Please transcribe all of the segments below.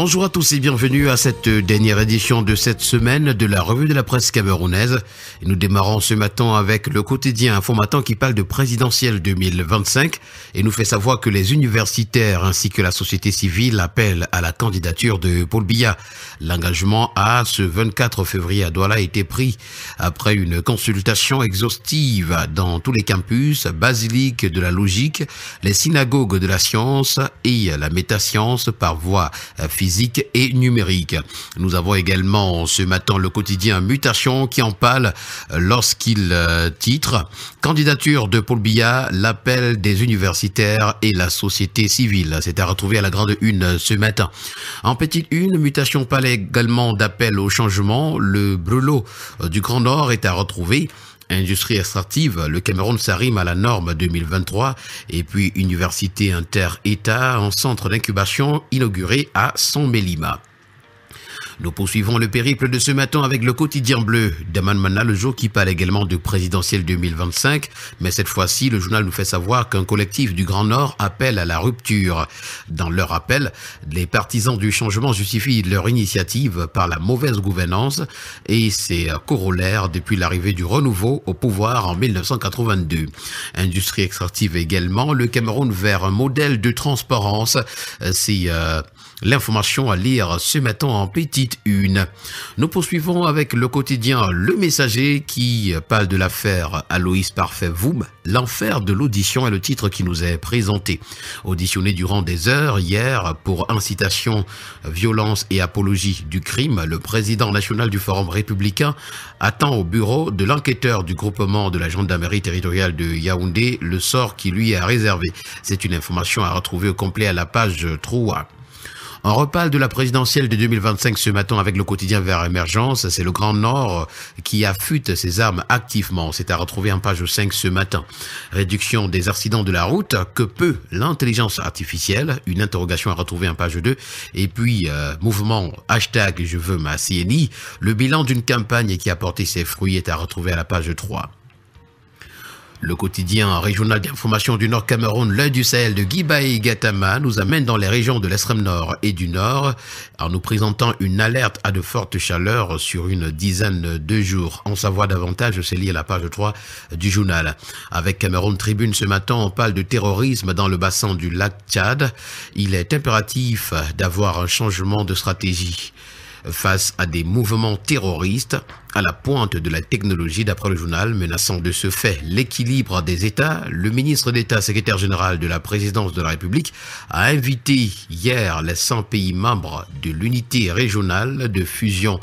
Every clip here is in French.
Bonjour à tous et bienvenue à cette dernière édition de cette semaine de la revue de la presse camerounaise. Et nous démarrons ce matin avec le quotidien Information qui parle de présidentielle 2025 et nous fait savoir que les universitaires ainsi que la société civile appellent à la candidature de Paul Biya. L'engagement à ce 24 février à Douala a été pris après une consultation exhaustive dans tous les campus, basiliques de la logique, les synagogues de la science et la métascience par voie physique et numérique. Nous avons également ce matin le quotidien Mutation qui en parle lorsqu'il titre « Candidature de Paul Biya, l'appel des universitaires et la société civile ». C'est à retrouver à la grande une ce matin. En petite une, Mutation parle également d'appel au changement. Le brûlot du Grand Nord est à retrouver. Industrie extractive, le Cameroun s'arrime à la norme 2023 et puis Université Inter-État en centre d'incubation inauguré à Sombelima. Nous poursuivons le périple de ce matin avec le quotidien bleu d'Aman Mana, le jour qui parle également de présidentielle 2025. Mais cette fois-ci, le journal nous fait savoir qu'un collectif du Grand Nord appelle à la rupture. Dans leur appel, les partisans du changement justifient leur initiative par la mauvaise gouvernance et ses corollaires depuis l'arrivée du renouveau au pouvoir en 1982. Industrie extractive également, le Cameroun vers un modèle de transparence. C'est l'information à lire ce matin en petite une. Nous poursuivons avec le quotidien Le Messager qui parle de l'affaire Aloïs Parfait-Voum. L'enfer de l'audition est le titre qui nous est présenté. Auditionné durant des heures hier pour incitation, violence et apologie du crime, le président national du Forum républicain attend au bureau de l'enquêteur du groupement de la gendarmerie territoriale de Yaoundé le sort qui lui est réservé. C'est une information à retrouver au complet à la page 3. On reparle de la présidentielle de 2025 ce matin avec le quotidien Vers Émergence. C'est le Grand Nord qui affûte ses armes activement. C'est à retrouver en page 5 ce matin. Réduction des accidents de la route. Que peut l'intelligence artificielle? Une interrogation à retrouver en page 2. Et puis, mouvement hashtag je veux ma CNI. Le bilan d'une campagne qui a porté ses fruits est à retrouver à la page 3. Le quotidien régional d'information du Nord Cameroun, l'œil du Sahel de Guibaï Gatama, nous amène dans les régions de l'extrême nord et du nord en nous présentant une alerte à de fortes chaleurs sur une dizaine de jours. En savoir davantage, c'est lié à la page 3 du journal. Avec Cameroun Tribune ce matin, on parle de terrorisme dans le bassin du lac Tchad. Il est impératif d'avoir un changement de stratégie face à des mouvements terroristes à la pointe de la technologie, d'après le journal, menaçant de ce fait l'équilibre des États. Le ministre d'État, secrétaire général de la présidence de la République, a invité hier les 100 pays membres de l'unité régionale de fusion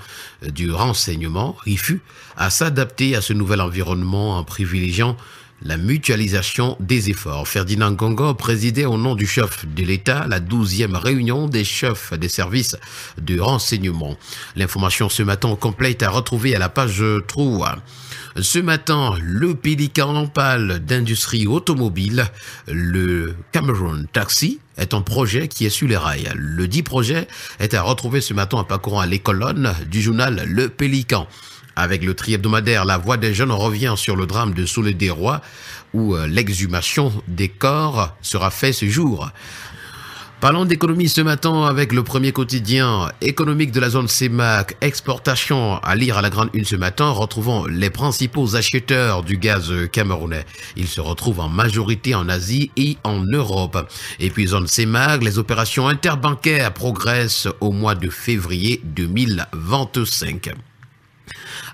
du renseignement, RIFU, à s'adapter à ce nouvel environnement en privilégiant la mutualisation des efforts. Ferdinand Gongo présidait au nom du chef de l'État la 12e réunion des chefs des services de renseignement. L'information ce matin complète à retrouver à la page 3. Ce matin, le Pélican parle d'industrie automobile. Le Cameroun Taxi est un projet qui est sur les rails. Le dit projet est à retrouver ce matin en parcourant les colonnes du journal Le Pélican. Avec le tri-hebdomadaire La Voix des Jeunes, on revient sur le drame de Soledad-Roy où l'exhumation des corps sera faite ce jour. Parlons d'économie ce matin avec le premier quotidien économique de la zone CEMAC, exportation à lire à la grande une ce matin. Retrouvons les principaux acheteurs du gaz camerounais. Ils se retrouvent en majorité en Asie et en Europe. Et puis zone CEMAC, les opérations interbancaires progressent au mois de février 2025.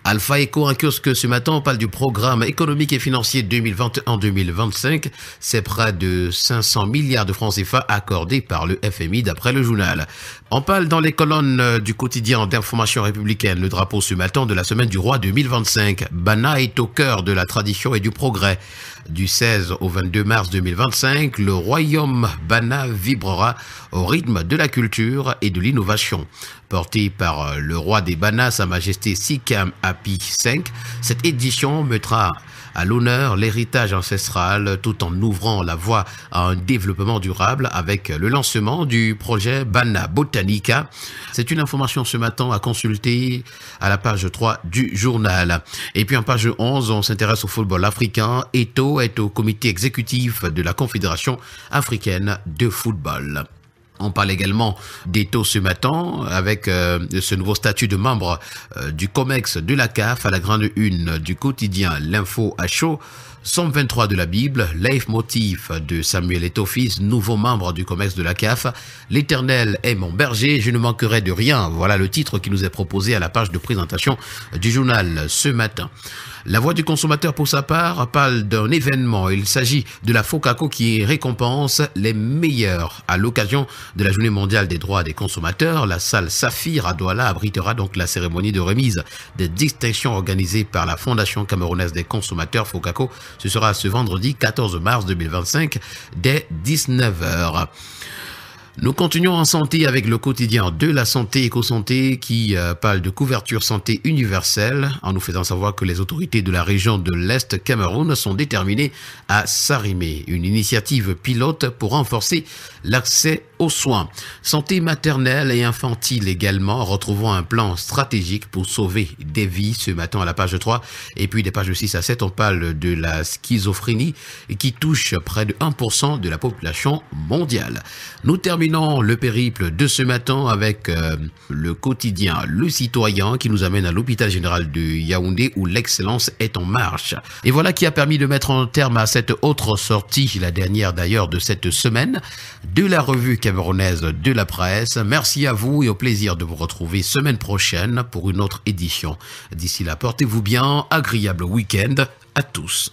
Alpha Eco, un kiosque ce matin, on parle du programme économique et financier 2021-2025. C'est près de 500 milliards de francs CFA accordés par le FMI d'après le journal. On parle dans les colonnes du quotidien d'information républicaine, le drapeau ce matin de la semaine du roi 2025. Bana est au cœur de la tradition et du progrès. Du 16 au 22 mars 2025, le royaume Bana vibrera au rythme de la culture et de l'innovation. Porté par le roi des Bana, Sa Majesté Sikam Api V, cette édition mettra à l'honneur l'héritage ancestral tout en ouvrant la voie à un développement durable avec le lancement du projet Bana Botanica. C'est une information ce matin à consulter à la page 3 du journal. Et puis en page 11, on s'intéresse au football africain. Eto'o est au comité exécutif de la Confédération africaine de football. On parle également des taux ce matin avec ce nouveau statut de membre du COMEX de la CAF à la grande une du quotidien L'Info à chaud. Somme 23 de la Bible, leitmotiv de Samuel Eto'o-Fils, nouveau membre du COMEX de la CAF. L'Éternel est mon berger, je ne manquerai de rien. Voilà le titre qui nous est proposé à la page de présentation du journal ce matin. La Voix du consommateur, pour sa part, parle d'un événement. Il s'agit de la FOCACO qui récompense les meilleurs à l'occasion de la Journée mondiale des droits des consommateurs. La salle Saphir à Douala abritera donc la cérémonie de remise des distinctions organisée par la Fondation camerounaise des consommateurs FOCACO. Ce sera ce vendredi 14 mars 2025 dès 19h. Nous continuons en santé avec le quotidien de la santé éco-santé qui parle de couverture santé universelle en nous faisant savoir que les autorités de la région de l'Est Cameroun sont déterminées à s'arrimer. Une initiative pilote pour renforcer l'accès aux soins. Santé maternelle et infantile également. Retrouvons un plan stratégique pour sauver des vies ce matin à la page 3. Et puis des pages 6 à 7, on parle de la schizophrénie qui touche près de 1% de la population mondiale. Nous terminons le périple de ce matin avec le quotidien Le Citoyen qui nous amène à l'hôpital général de Yaoundé où l'excellence est en marche. Et voilà qui a permis de mettre un terme à cette autre sortie, la dernière d'ailleurs de cette semaine, de la revue camerounaise de la presse. Merci à vous et au plaisir de vous retrouver semaine prochaine pour une autre édition. D'ici là, portez-vous bien, agréable week-end à tous.